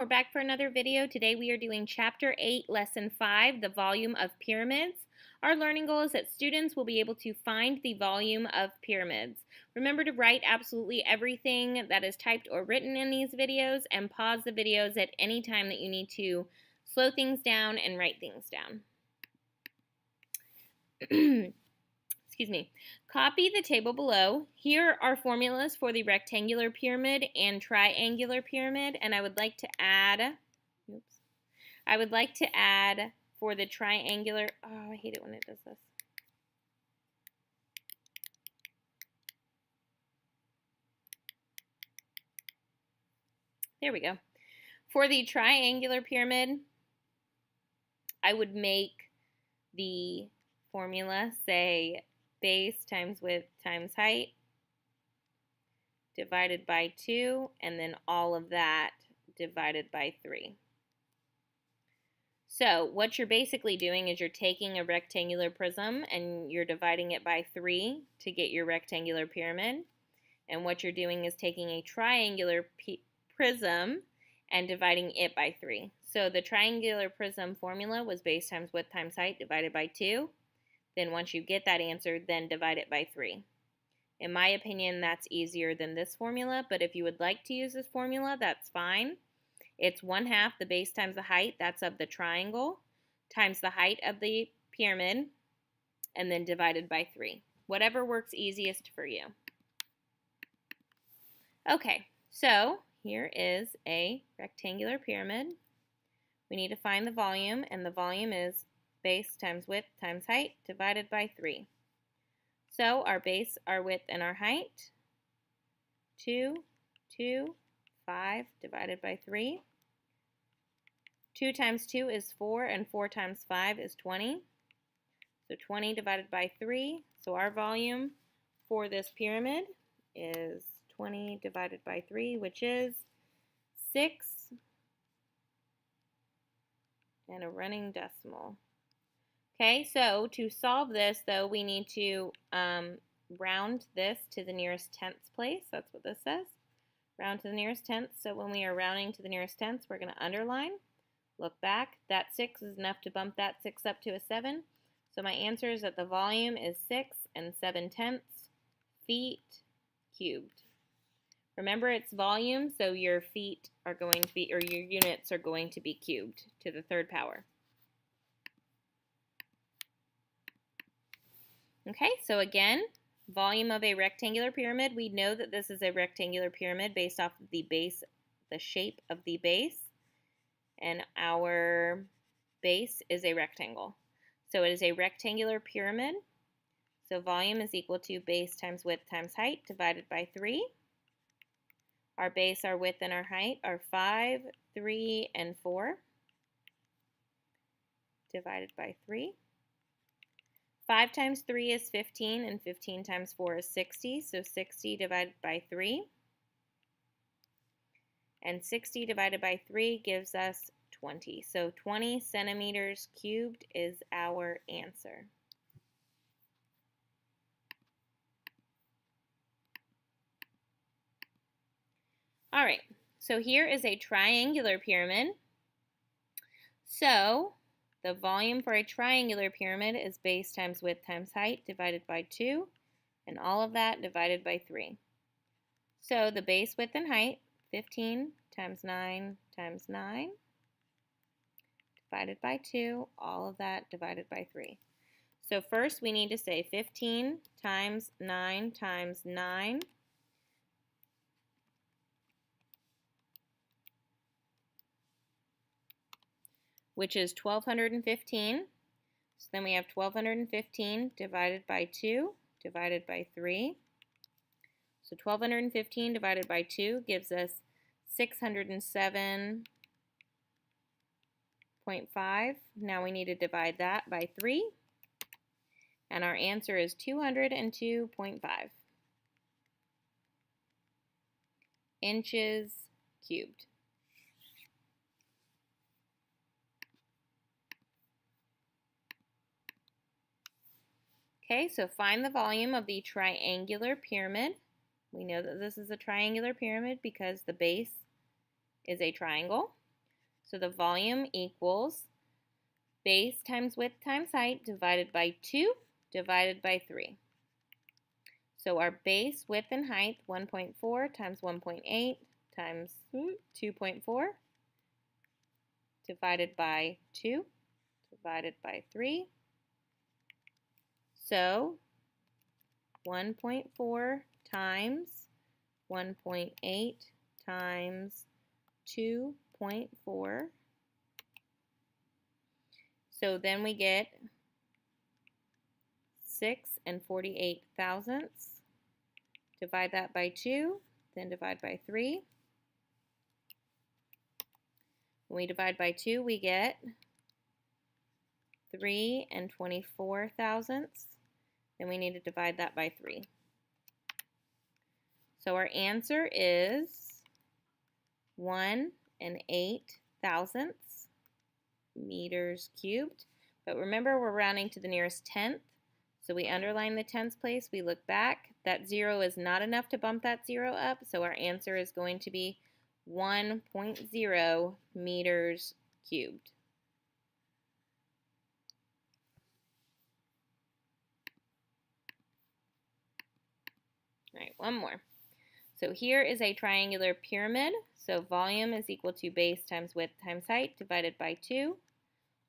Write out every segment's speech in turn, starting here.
we're back for another video. Today we are doing Chapter 8, Lesson 5, the volume of pyramids. Our learning goal is that students will be able to find the volume of pyramids. Remember to write absolutely everything that is typed or written in these videos and pause the videos at any time that you need to slow things down and write things down. Excuse me. Copy the table below. Here are formulas for the rectangular pyramid and triangular pyramid, and I would like to add for the triangular, oh, I hate it when it does this. There we go. For the triangular pyramid, I would make the formula say base times width times height divided by 2, and then all of that divided by 3. So what you're basically doing is you're taking a rectangular prism and you're dividing it by 3 to get your rectangular pyramid. And what you're doing is taking a triangular prism and dividing it by 3. So the triangular prism formula was base times width times height divided by 2. Then once you get that answer, then divide it by 3. In my opinion, that's easier than this formula, but if you would like to use this formula, that's fine. It's 1/2 the base times the height, that's of the triangle, times the height of the pyramid, and then divided by 3. Whatever works easiest for you. Okay, so here is a rectangular pyramid. We need to find the volume, and the volume is base times width times height divided by 3. So our base, our width, and our height, 2, 2, 5 divided by 3. 2 times 2 is 4, and 4 times 5 is 20. So 20 divided by 3. So our volume for this pyramid is 20 divided by 3, which is 6 and a running decimal. Okay, so to solve this, though, we need to round this to the nearest tenths place. That's what this says. Round to the nearest tenths. So when we are rounding to the nearest tenths, we're going to underline. Look back. That 6 is enough to bump that 6 up to a 7. So my answer is that the volume is 6 7/10 feet cubed. Remember, it's volume, so your feet are going to be, or your units are going to be cubed to the 3rd power. Okay, so again, volume of a rectangular pyramid. We know that this is a rectangular pyramid based off of the base, the shape of the base, and our base is a rectangle. So it is a rectangular pyramid. So volume is equal to base times width times height divided by 3. Our base, our width, and our height are 5, 3, and 4 divided by 3. 5 times 3 is 15, and 15 times 4 is 60, so 60 divided by 3. And 60 divided by 3 gives us 20. So 20 centimeters cubed is our answer. All right, so here is a triangular pyramid. So the volume for a triangular pyramid is base times width times height divided by 2, and all of that divided by 3. So the base, width, and height, 15 times 9 times 9, divided by 2, all of that divided by 3. So first we need to say 15 times 9 times 9, which is 1,215. So then we have 1,215 divided by 2 divided by 3. So 1,215 divided by 2 gives us 607.5. Now we need to divide that by 3. And our answer is 202.5 inches cubed. Okay, so find the volume of the triangular pyramid. We know that this is a triangular pyramid because the base is a triangle. So the volume equals base times width times height divided by 2 divided by 3. So our base, width, and height, 1.4 times 1.8 times 2.4 divided by 2 divided by 3. So 1.4 times 1.8 times 2.4. So then we get 6 48 thousandths. Divide that by 2, then divide by 3. When we divide by 2, we get 3 24 thousandths. Then we need to divide that by 3. So our answer is 1 8 thousandths meters cubed. But remember, we're rounding to the nearest tenth. So we underline the tenths place, we look back. That 0 is not enough to bump that 0 up, so our answer is going to be 1.0 meters cubed. All right, one more. So here is a triangular pyramid. So volume is equal to base times width times height divided by 2.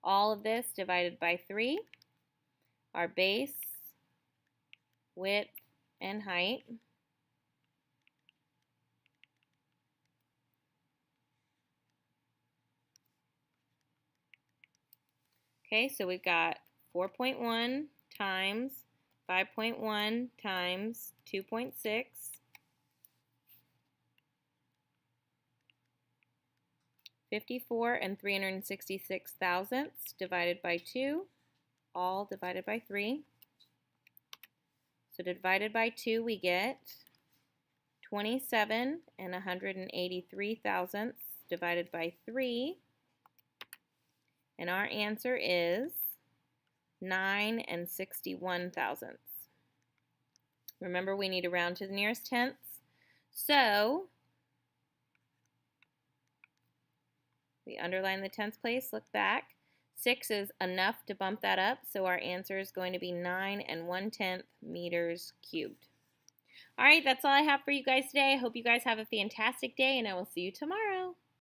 All of this divided by 3. Our base, width, and height. Okay, so we've got 4.1 times 5.1 times 2.6. 54 366 thousandths divided by 2, all divided by 3. So divided by 2, we get 27 183 thousandths divided by 3. And our answer is 9 61 thousandths. Remember, we need to round to the nearest tenths. So we underline the tenths place, look back. 6 is enough to bump that up, so our answer is going to be 9 1/10 meters cubed. All right, that's all I have for you guys today. I hope you guys have a fantastic day, and I will see you tomorrow.